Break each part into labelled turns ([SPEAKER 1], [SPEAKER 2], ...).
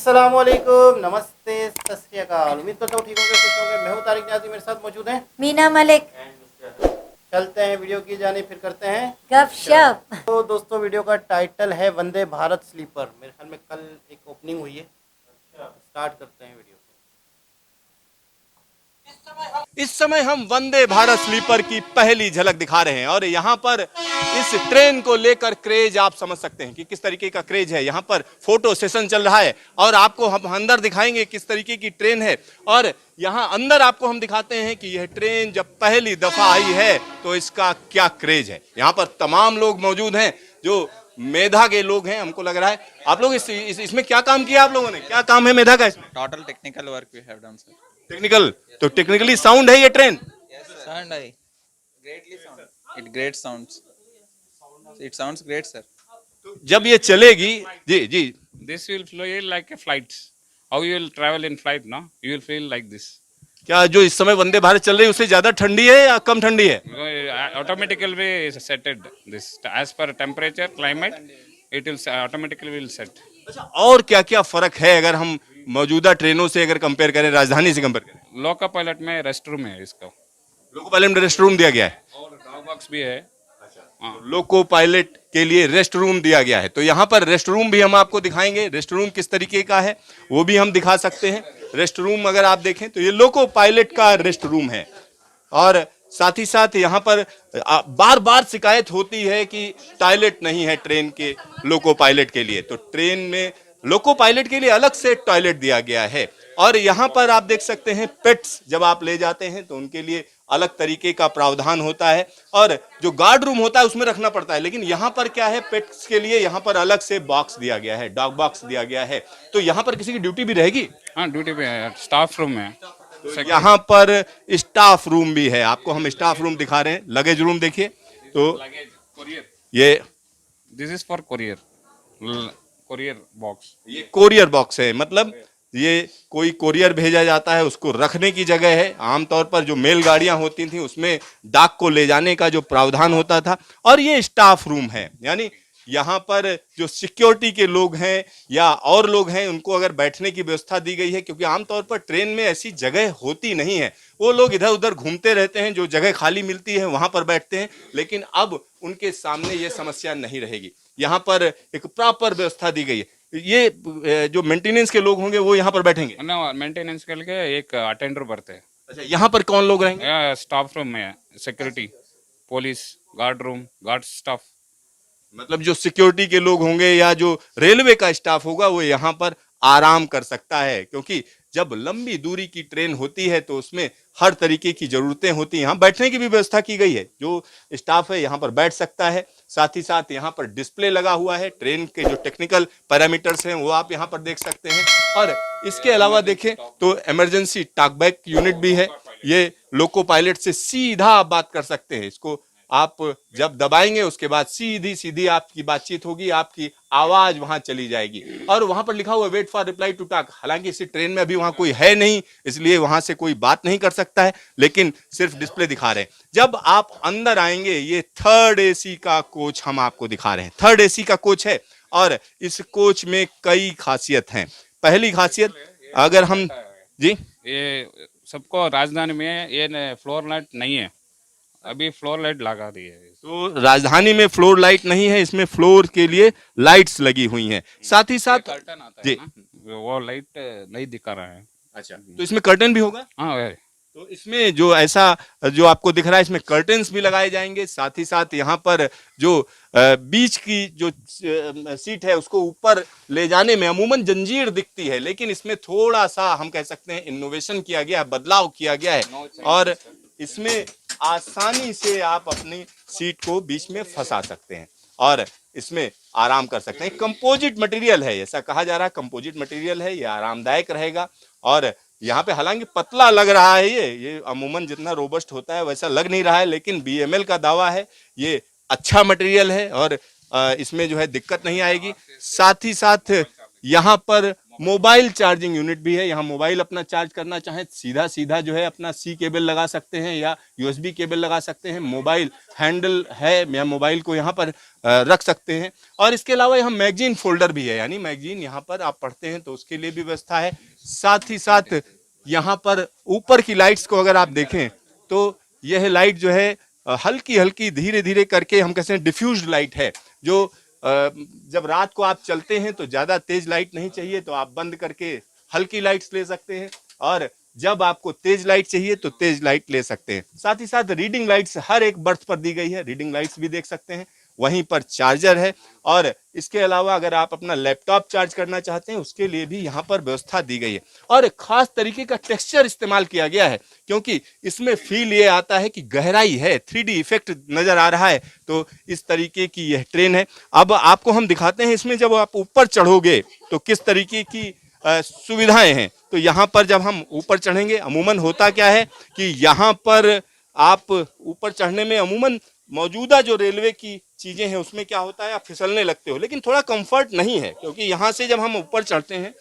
[SPEAKER 1] अस्सलामुअलैकुम, नमस्ते, सत श्री अकाल। उम्मीद करता हूँ ठीक होंगे, खुश होंगे। मैं हूँ तारिक न्याज़ी, मेरे साथ मौजूद हैं
[SPEAKER 2] मीना मलिक।
[SPEAKER 1] चलते हैं वीडियो की जाने, फिर करते हैं
[SPEAKER 2] गपशप।
[SPEAKER 1] तो दोस्तों, वीडियो का टाइटल है वंदे भारत स्लीपर। मेरे ख्याल में कल एक ओपनिंग हुई है। स्टार्ट करते हैं वीडियो।
[SPEAKER 3] इस समय हम वंदे भारत स्लीपर की पहली झलक दिखा रहे हैं और यहाँ पर इस ट्रेन को लेकर क्रेज आप समझ सकते हैं कि किस तरीके का क्रेज है। यहाँ पर फोटो सेशन चल रहा है और आपको हम अंदर दिखाएंगे किस तरीके की ट्रेन है। और यहाँ अंदर आपको हम दिखाते हैं कि यह ट्रेन जब पहली दफा आई है तो इसका क्या क्रेज है। यहाँ पर तमाम लोग मौजूद हैं जो मेधा के लोग हैं। हमको लग रहा है आप लोग इसमें क्या काम किया, आप लोगों ने क्या काम है मेधा का इसमें?
[SPEAKER 4] Total technical work we have done, sir.
[SPEAKER 3] Technical, तो टेक्निकली साउंड है ये train?
[SPEAKER 4] Yes, sir. Sound I. Greatly sound. It great sounds. It sounds great, sir.
[SPEAKER 3] जब ये चलेगी जी जी
[SPEAKER 5] This will feel like a flight. How you will travel in flight, no? You will feel like this.
[SPEAKER 3] क्या जो इस समय वंदे भारत चल रही है उससे ज्यादा ठंडी है या कम ठंडी है?
[SPEAKER 5] Automatically will setted this as per temperature, climate. It will automatically will set.
[SPEAKER 3] अच्छा, और क्या क्या फर्क है अगर हम मौजूदा ट्रेनों से अगर कंपेयर करें, राजधानी से कंपेयर करें?
[SPEAKER 5] लोको पायलट में रेस्ट रूम है इसका
[SPEAKER 3] लोको पायलट में रेस्ट रूम दिया गया है
[SPEAKER 5] और डॉग बॉक्स भी है।
[SPEAKER 3] लोको पायलट के लिए रेस्ट रूम दिया गया है। तो यहाँ पर रेस्ट रूम भी हम आपको दिखाएंगे। रेस्ट रूम किस तरीके का है वो भी हम दिखा सकते हैं। रेस्ट रूम अगर आप देखें तो ये लोको पायलट का रेस्ट रूम है। और साथ ही साथ यहाँ पर बार बार शिकायत होती है कि टॉयलेट नहीं है ट्रेन के लोको पायलट के लिए। तो ट्रेन में लोको पायलट के लिए अलग से टॉयलेट दिया गया है। और यहाँ पर आप देख सकते हैं पेट्स जब आप ले जाते हैं तो उनके लिए अलग तरीके का प्रावधान होता है और जो गार्ड रूम होता है उसमें रखना पड़ता है। लेकिन यहाँ पर क्या है, पेट्स के लिए यहाँ पर अलग से बॉक्स दिया गया है, डॉग बॉक्स दिया गया है। तो यहाँ पर किसी की ड्यूटी भी रहेगी?
[SPEAKER 5] हाँ, ड्यूटी पे है, स्टाफ रूम है।
[SPEAKER 3] तो यहाँ पर स्टाफ रूम भी है। आपको हम स्टाफ रूम दिखा रहे हैं। लगेज रूम देखिए तो ये
[SPEAKER 5] this is for courier, courier box.
[SPEAKER 3] ये कोरियर बॉक्स है, मतलब ये कोई कोरियर भेजा जाता है उसको रखने की जगह है। आमतौर पर जो मेल गाड़ियां होती थी उसमें डाक को ले जाने का जो प्रावधान होता था। और ये स्टाफ रूम है, यानी यहाँ पर जो सिक्योरिटी के लोग हैं या और लोग हैं उनको अगर बैठने की व्यवस्था दी गई है, क्योंकि आमतौर पर ट्रेन में ऐसी जगह होती नहीं है। वो लोग इधर उधर घूमते रहते हैं, जो जगह खाली मिलती है वहां पर बैठते हैं। लेकिन अब उनके सामने ये समस्या नहीं रहेगी। यहाँ पर एक प्रॉपर व्यवस्था दी गई है। ये जो मेंटेनेंस के लोग होंगे वो यहाँ पर बैठेंगे
[SPEAKER 5] ना, मेंटेनेंस के लिए एक अटेंडर भरते हैं।
[SPEAKER 3] अच्छा, यहाँ पर कौन लोग रहेंगे?
[SPEAKER 5] स्टाफ रूम में security, police, guard room, guard staff.
[SPEAKER 3] मतलब जो सिक्योरिटी के लोग होंगे या जो रेलवे का स्टाफ होगा वो यहाँ पर आराम कर सकता है, क्योंकि जब लंबी दूरी की ट्रेन होती है तो उसमें हर तरीके की जरूरतें होती हैं। यहाँ बैठने की भी व्यवस्था की गई है, जो स्टाफ है यहाँ पर बैठ सकता है। साथ ही साथ यहाँ पर डिस्प्ले लगा हुआ है, ट्रेन के जो टेक्निकल पैरामीटर्स हैं वो आप यहाँ पर देख सकते हैं। और इसके अलावा देखें तो इमरजेंसी टॉकबैक यूनिट भी है। ये लोको पायलट से सीधा आप बात कर सकते हैं। इसको आप जब दबाएंगे उसके बाद सीधी सीधी आपकी बातचीत होगी, आपकी आवाज वहां चली जाएगी। और वहां पर लिखा हुआ wait for reply to talk. हालांकि इसी ट्रेन में अभी वहां कोई है नहीं, इसलिए वहां से कोई बात नहीं कर सकता है, लेकिन सिर्फ डिस्प्ले दिखा रहे हैं। जब आप अंदर आएंगे, ये थर्ड एसी का कोच हम आपको दिखा रहे हैं। थर्ड एसी का कोच है और इस कोच में कई खासियत हैं। पहली खासियत अगर हम जी,
[SPEAKER 5] ये सबको राजधानी में ये फ्लोर लाइट नहीं है, अभी फ्लोर लाइट लगा दी है।
[SPEAKER 3] तो राजधानी में फ्लोर लाइट नहीं है, इसमें फ्लोर के लिए लाइट्स लगी हुई हैं। साथ ही साथ
[SPEAKER 5] कर्टन आता
[SPEAKER 3] जी,
[SPEAKER 5] है ना, वो लाइट नहीं दिखा रहा है।
[SPEAKER 3] अच्छा, तो इसमें कर्टन भी होगा?
[SPEAKER 5] हाँ है।
[SPEAKER 3] तो इसमें जो ऐसा जो आपको दिख रहा है इसमें कर्टन्स भी लगाए जाएंगे। साथ ही साथ यहाँ पर जो बीच की जो सीट है उसको ऊपर ले जाने में अमूमन जंजीर दिखती है, लेकिन इसमें थोड़ा सा हम कह सकते हैं इनोवेशन किया गया है, बदलाव किया गया है। और इसमें आसानी से आप अपनी सीट को बीच में फंसा सकते हैं और इसमें आराम कर सकते हैं। कंपोजिट मटेरियल है, ऐसा कहा जा रहा है, कंपोजिट मटेरियल है, ये आरामदायक रहेगा। और यहाँ पे हालांकि पतला लग रहा है, ये अमूमन जितना रोबस्ट होता है वैसा लग नहीं रहा है, लेकिन बीएमएल का दावा है ये अच्छा मटेरियल है और इसमें जो है दिक्कत नहीं आएगी। साथ ही साथ यहाँ पर मोबाइल चार्जिंग यूनिट भी है। यहाँ मोबाइल अपना चार्ज करना चाहें सीधा सीधा जो है अपना सी केबल लगा सकते हैं या यूएसबी केबल लगा सकते हैं। मोबाइल हैंडल है या मोबाइल को यहाँ पर रख सकते हैं। और इसके अलावा यहाँ मैगजीन फोल्डर भी है, यानी मैगजीन यहाँ पर आप पढ़ते हैं तो उसके लिए भी व्यवस्था है। साथ ही साथ यहाँ पर ऊपर की लाइट्स को अगर आप देखें तो यह लाइट जो है हल्की हल्की धीरे धीरे करके हम कहते हैं डिफ्यूज्ड लाइट है, जो जब रात को आप चलते हैं तो ज्यादा तेज लाइट नहीं चाहिए तो आप बंद करके हल्की लाइट्स ले सकते हैं, और जब आपको तेज लाइट चाहिए तो तेज लाइट ले सकते हैं। साथ ही साथ रीडिंग लाइट्स हर एक बर्थ पर दी गई है, रीडिंग लाइट्स भी देख सकते हैं। वहीं पर चार्जर है, और इसके अलावा अगर आप अपना लैपटॉप चार्ज करना चाहते हैं उसके लिए भी यहाँ पर व्यवस्था दी गई है। और खास तरीके का टेक्सचर इस्तेमाल किया गया है, क्योंकि इसमें फील ये आता है कि गहराई है, 3D इफेक्ट नजर आ रहा है। तो इस तरीके की यह ट्रेन है। अब आपको हम दिखाते हैं इसमें जब आप ऊपर चढ़ोगे तो किस तरीके की सुविधाएं हैं। तो यहाँ पर जब हम ऊपर चढ़ेंगे, अमूमन होता क्या है कि यहाँ पर आप ऊपर चढ़ने में अमूमन मौजूदा जो रेलवे की चीजें हैं उसमें क्या होता है, आप फिसलने लगते हो, लेकिन थोड़ा कंफर्ट नहीं है, क्योंकि यहाँ से जब हम ऊपर चढ़ते हैं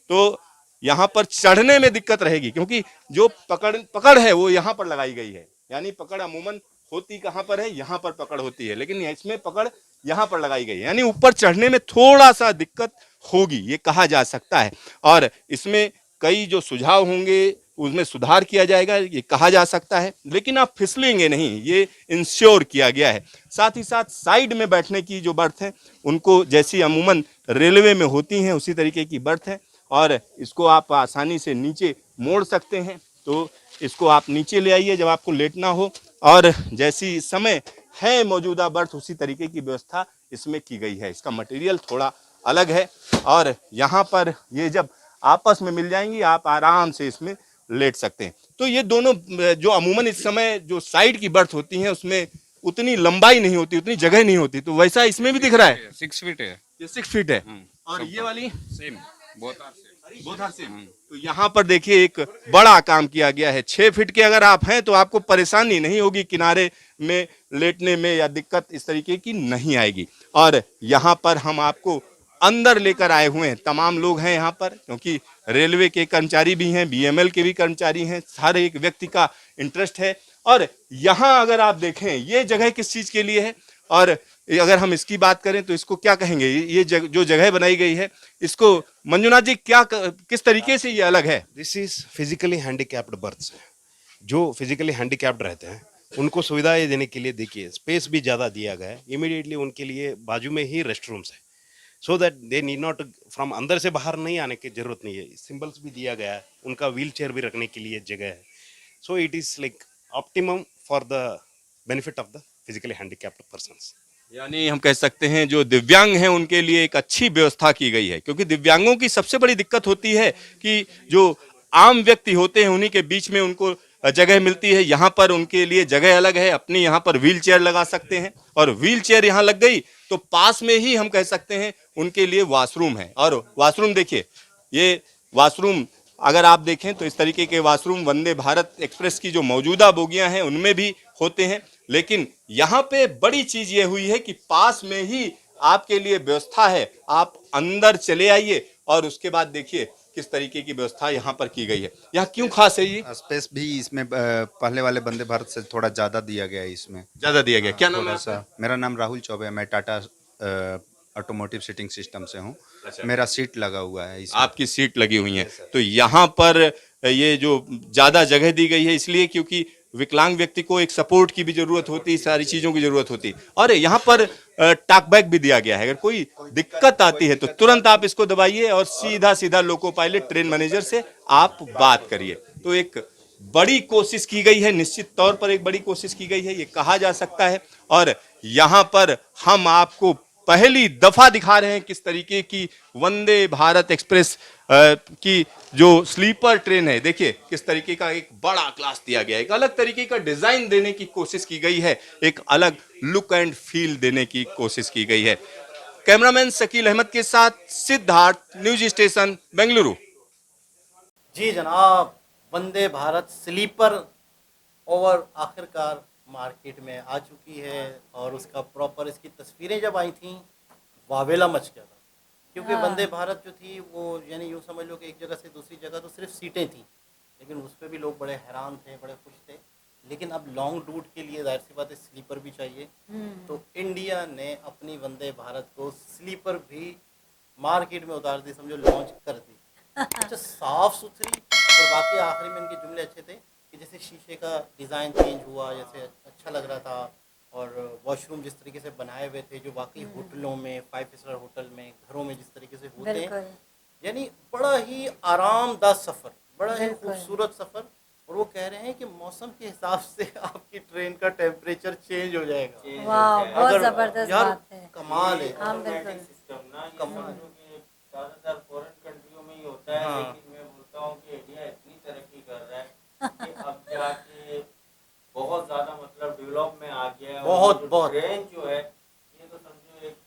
[SPEAKER 3] तो यहाँ पर चढ़ने में दिक्कत रहेगी, क्योंकि जो पकड़ है वो यहाँ पर लगाई गई है। यानी पकड़ अमूमन होती कहाँ पर है, यहाँ पर पकड़ होती है, लेकिन इसमें पकड़ यहाँ पर लगाई गई है, यानी ऊपर चढ़ने में थोड़ा सा दिक्कत होगी, ये कहा जा सकता है। और इसमें कई जो सुझाव होंगे उसमें सुधार किया जाएगा, ये कहा जा सकता है, लेकिन आप फिसलेंगे नहीं, ये इंश्योर किया गया है। साथ ही साथ साइड में बैठने की जो बर्थ है उनको जैसी अमूमन रेलवे में होती हैं उसी तरीके की बर्थ है, और इसको आप आसानी से नीचे मोड़ सकते हैं। तो इसको आप नीचे ले आइए जब आपको लेटना हो, और जैसी समय है मौजूदा बर्थ उसी तरीके की व्यवस्था इसमें की गई है। इसका मटेरियल थोड़ा अलग है, और यहाँ पर ये जब आपस में मिल जाएंगी आप आराम से इसमें लेट सकते हैं। तो ये दोनों जो अमूमन इस समय जो साइड की बर्थ होती हैं उसमें उतनी लंबाई नहीं होती, उतनी जगह नहीं होती, तो वैसा इसमें भी दिख रहा है।
[SPEAKER 5] 6 feet है।
[SPEAKER 3] ये 6 फीट है, और ये वाली
[SPEAKER 5] सेम, बोथ आर सेम।
[SPEAKER 3] बहुत हाथ से। तो यहाँ पर देखिए एक बड़ा काम किया गया है। 6 फीट के अगर आप हैं तो आपको परेशानी नहीं होगी किनारे में लेटने में, या दिक्कत इस तरीके की नहीं आएगी। और यहाँ पर हम आपको अंदर लेकर आए हुए हैं, तमाम लोग हैं यहाँ पर, क्योंकि रेलवे के कर्मचारी भी हैं, बीएमएल के भी कर्मचारी हैं, हर एक व्यक्ति का इंटरेस्ट है। और यहाँ अगर आप देखें ये जगह किस चीज के लिए है, और अगर हम इसकी बात करें तो इसको क्या कहेंगे, ये जो जगह बनाई गई है इसको मंजुनाथ जी किस तरीके से ये अलग है?
[SPEAKER 2] This is physically handicapped berths. जो फिजिकली हैंडीकैप्ड रहते हैं उनको सुविधाएं देने के लिए देखिए स्पेस भी ज़्यादा दिया गया है। इमीडिएटली उनके लिए बाजू में ही रेस्ट रूम्स है, so that they need not from अंदर से बाहर नहीं आने की जरूरत नहीं है। सिंबल्स भी दिया गया है, उनका व्हील चेयर भी रखने के लिए जगह है। So it is like optimum for the benefit of the physically handicapped persons.
[SPEAKER 3] यानी हम कह सकते हैं जो दिव्यांग हैं उनके लिए एक अच्छी व्यवस्था की गई है, क्योंकि दिव्यांगों की सबसे बड़ी दिक्कत होती है कि जो आम व्यक्ति होते हैं उन्हीं के बीच में उनको जगह मिलती है। यहाँ पर उनके लिए जगह अलग है, अपनी यहाँ पर व्हील चेयर लगा सकते हैं, और व्हील चेयर यहाँ लग गई तो पास में ही हम कह सकते हैं उनके लिए वॉशरूम है। और वॉशरूम देखिए, ये वॉशरूम अगर आप देखें तो इस तरीके के वॉशरूम वंदे भारत एक्सप्रेस की जो मौजूदा बोगियां हैं उनमें भी होते हैं, लेकिन यहाँ पे बड़ी चीज ये हुई है कि पास में ही आपके लिए व्यवस्था है। आप अंदर चले आइए और उसके बाद देखिए किस तरीके की व्यवस्था यहाँ पर की गई है। यहाँ क्यों खास है ये?
[SPEAKER 6] स्पेस भी इसमें पहले वाले वंदे भारत से थोड़ा ज़्यादा दिया गया है इसमें।
[SPEAKER 3] ज्यादा दिया गया। क्या नाम है
[SPEAKER 6] थोड़ा
[SPEAKER 3] आपका?
[SPEAKER 6] सा मेरा नाम राहुल चौबे है, मैं टाटा ऑटोमोटिव सीटिंग सिस्टम से हूँ।
[SPEAKER 3] अच्छा।
[SPEAKER 6] मेरा सीट लगा हुआ है इसमें।
[SPEAKER 3] आपकी सीट लगी हुई है, तो यहाँ पर ये जो ज्यादा जगह दी गई है इसलिए क्योंकि विकलांग व्यक्ति को एक सपोर्ट की भी जरूरत होती है, सारी चीजों की जरूरत होती है। और यहाँ पर टॉक बैक भी दिया गया है, अगर कोई दिक्कत आती है तो तुरंत आप इसको दबाइए और सीधा सीधा लोको पायलट ट्रेन मैनेजर से आप बात करिए। तो एक बड़ी कोशिश की गई है, निश्चित तौर पर एक बड़ी कोशिश की गई है, ये कहा जा सकता है। और यहाँ पर हम आपको पहली दफा दिखा रहे हैं किस तरीके की वंदे भारत एक्सप्रेस की जो स्लीपर ट्रेन है। देखिए किस तरीके का एक बड़ा क्लास दिया गया है, एक अलग तरीके का डिजाइन देने की कोशिश की गई है, एक अलग लुक एंड फील देने की कोशिश की गई है। कैमरामैन शकील अहमद के साथ सिद्धार्थ, न्यूज स्टेशन बेंगलुरु।
[SPEAKER 1] जी जनाब, वंदे भारत स्लीपर ओवर आखिरकार मार्केट में आ चुकी है, और उसका प्रॉपर इसकी तस्वीरें जब आई थी वावेला मच गया था। क्योंकि
[SPEAKER 7] हाँ।
[SPEAKER 1] वंदे भारत जो थी वो यानी यूँ समझ लो कि एक जगह से दूसरी जगह तो सिर्फ सीटें थी, लेकिन उस पर भी लोग बड़े हैरान थे, बड़े खुश थे। लेकिन अब लॉन्ग रूट के लिए जाहिर सी बात है स्लीपर भी चाहिए, तो इंडिया ने अपनी वंदे भारत को स्लीपर भी मार्केट में उतार दी, समझो लॉन्च कर दी। अच्छा, साफ सुथरी, और बाकी आखिरी में इनके जुमले अच्छे थे कि जैसे शीशे का डिज़ाइन चेंज हुआ, जैसे अच्छा लग रहा था, और वॉशरूम जिस तरीके से बनाए हुए थे जो वाकई होटलों में, 5 स्टार होटल में, घरों में जिस तरीके से होते हैं,
[SPEAKER 7] बिल्कुल
[SPEAKER 1] यानी बड़ा ही आरामदाह सफ़र, बड़ा ही
[SPEAKER 7] बिल्कुल।
[SPEAKER 1] खूबसूरत सफ़र। और वो कह रहे हैं कि मौसम के हिसाब से आपकी ट्रेन का टेम्परेचर चेंज हो जाएगा।
[SPEAKER 7] वाह, बहुत
[SPEAKER 1] अगर
[SPEAKER 7] जबरदस्त
[SPEAKER 1] यार
[SPEAKER 7] बात है।
[SPEAKER 1] कमाल है।
[SPEAKER 7] हाँ बिल्कुल।
[SPEAKER 1] कमाल।
[SPEAKER 8] ज़्यादातर फॉरेन कंट्रियों में ही होता है,
[SPEAKER 1] हाँ।
[SPEAKER 8] लेकिन मैं बोलता हूँ कि इंडिया इतनी तरक्की कर रहा है कि अब जाके बहुत ज़्यादा मतलब डेवलप में आ गया है। और
[SPEAKER 1] बहुत,
[SPEAKER 8] ये जो
[SPEAKER 1] बहुत।
[SPEAKER 8] ट्रेन जो है ये तो समझो एक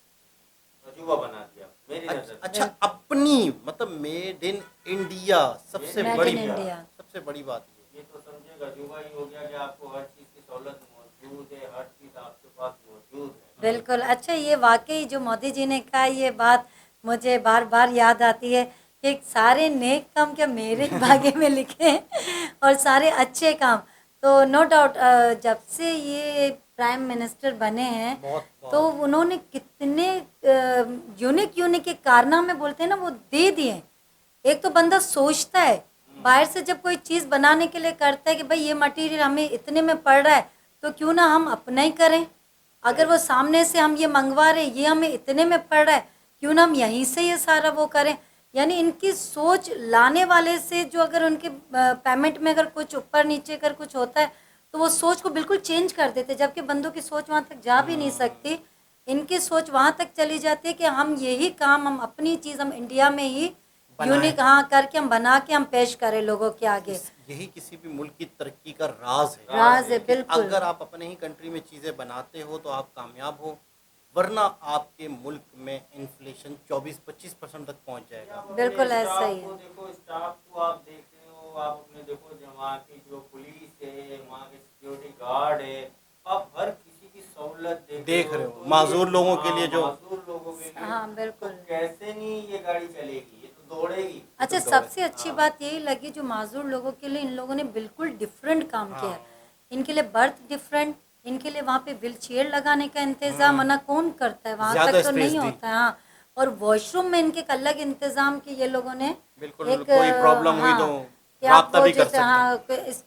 [SPEAKER 8] अजूबा बना दिया मेरी नज़र से।
[SPEAKER 1] अच्छा, अपनी मतलब मेड इन इंडिया सबसे
[SPEAKER 7] Made
[SPEAKER 1] बड़ी
[SPEAKER 7] in India।
[SPEAKER 1] सबसे बड़ी बात
[SPEAKER 8] ये तो समझे एक अजूबा ही हो गया कि आपको हर चीज़ की सहूलत मौजूद है, हर चीज़ आपके पास मौजूद है।
[SPEAKER 7] बिल्कुल। अच्छा, ये वाकई जो मोदी जी ने कहा ये बात मुझे बार बार याद आती है कि सारे नेक काम क्या मेरे भाग्य में लिखे हैं और सारे अच्छे काम। तो नो डाउट जब से ये प्राइम मिनिस्टर बने हैं
[SPEAKER 1] बहुत
[SPEAKER 7] तो उन्होंने कितने यूनिक यूनिक एक कारनामे बोलते हैं ना वो दे दिए। एक तो बंदा सोचता है बाहर से जब कोई चीज़ बनाने के लिए करता है कि भाई ये मटेरियल हमें इतने में पड़ रहा है तो क्यों ना हम अपना ही करें। अगर वो सामने से हम ये मंगवा रहे ये हमें इतने में पड़ रहा है क्यों ना हम यहीं से ये सारा वो करें। यानी इनकी सोच लाने वाले से जो अगर उनके पेमेंट में अगर कुछ ऊपर नीचे अगर कुछ होता है तो वो सोच को बिल्कुल चेंज कर देते, जबकि बंदों की सोच वहाँ तक जा भी नहीं सकती। इनकी सोच वहाँ तक चली जाती है कि हम यही काम हम अपनी चीज़ हम इंडिया में ही यूनिक हाँ करके हम बना के हम पेश करें लोगों के आगे।
[SPEAKER 1] यही किसी भी मुल्क की तरक्की का राज है।
[SPEAKER 7] राज है
[SPEAKER 1] कि
[SPEAKER 7] बिल्कुल।
[SPEAKER 1] अगर आप अपने ही कंट्री में चीज़ें बनाते हो तो आप कामयाब हो, वरना आपके मुल्क में इन्फ्लेशन 24-25% तक पहुंच जाएगा।
[SPEAKER 7] बिल्कुल ऐसा
[SPEAKER 8] स्टाफ
[SPEAKER 7] ही
[SPEAKER 8] को
[SPEAKER 7] है।
[SPEAKER 8] देखो, स्टाफ को आप देख रहे हो, आप अपने देखो जो वहाँ की जो पुलिस है, वहाँ के सिक्योरिटी गार्ड है, आप हर किसी की सहूलत
[SPEAKER 1] देख रहे हो,
[SPEAKER 8] तो
[SPEAKER 1] माजूर
[SPEAKER 8] ये-
[SPEAKER 1] लोगों के
[SPEAKER 8] हाँ,
[SPEAKER 1] लिए जो
[SPEAKER 8] माजूर लोगों के लिए
[SPEAKER 7] हाँ बिल्कुल।
[SPEAKER 8] तो कैसे नहीं ये गाड़ी चलेगी, ये तो दौड़ेगी।
[SPEAKER 7] अच्छा, सबसे अच्छी बात यही लगी जो माजूर लोगों के लिए इन लोगों ने बिल्कुल डिफरेंट काम किया है। इनके लिए बर्थ डिफरेंट, इनके लिए वहाँ पे व्हील चेयर लगाने का इंतजाम वरना कौन करता है वहाँ
[SPEAKER 1] ज्यादा
[SPEAKER 7] तक तो
[SPEAKER 1] space
[SPEAKER 7] नहीं
[SPEAKER 1] दी।
[SPEAKER 7] होता है। हाँ, और वॉशरूम में इनके एक अलग इंतजाम किए ये लोगों ने।
[SPEAKER 1] बिल्कुल, कोई प्रॉब्लम हुई तो
[SPEAKER 7] कि आप
[SPEAKER 1] राब्ता
[SPEAKER 7] वो
[SPEAKER 1] भी कर
[SPEAKER 7] जैसे
[SPEAKER 1] सकते हैं।
[SPEAKER 7] हाँ इस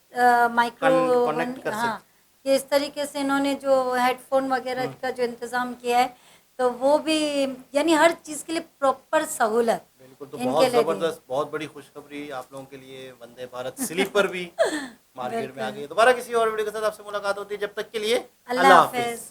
[SPEAKER 7] माइक्रो
[SPEAKER 1] कनेक्ट कर
[SPEAKER 7] हाँ कि इस तरीके से इन्होंने जो हेडफोन वगैरह का जो इंतजाम किया है तो वो भी यानी हर चीज़ के लिए प्रॉपर सहूलत
[SPEAKER 1] बिल्कुल, तो
[SPEAKER 7] इनके
[SPEAKER 1] बहुत
[SPEAKER 7] लिए दी।
[SPEAKER 1] ज़बरदस्त, बहुत बड़ी खुशखबरी आप लोगों के लिए, वंदे भारत स्लीपर भी मार्केट में आ गई। दोबारा किसी और वीडियो के साथ आपसे मुलाकात होती है, जब तक के लिए
[SPEAKER 7] अल्लाह हाफिज़।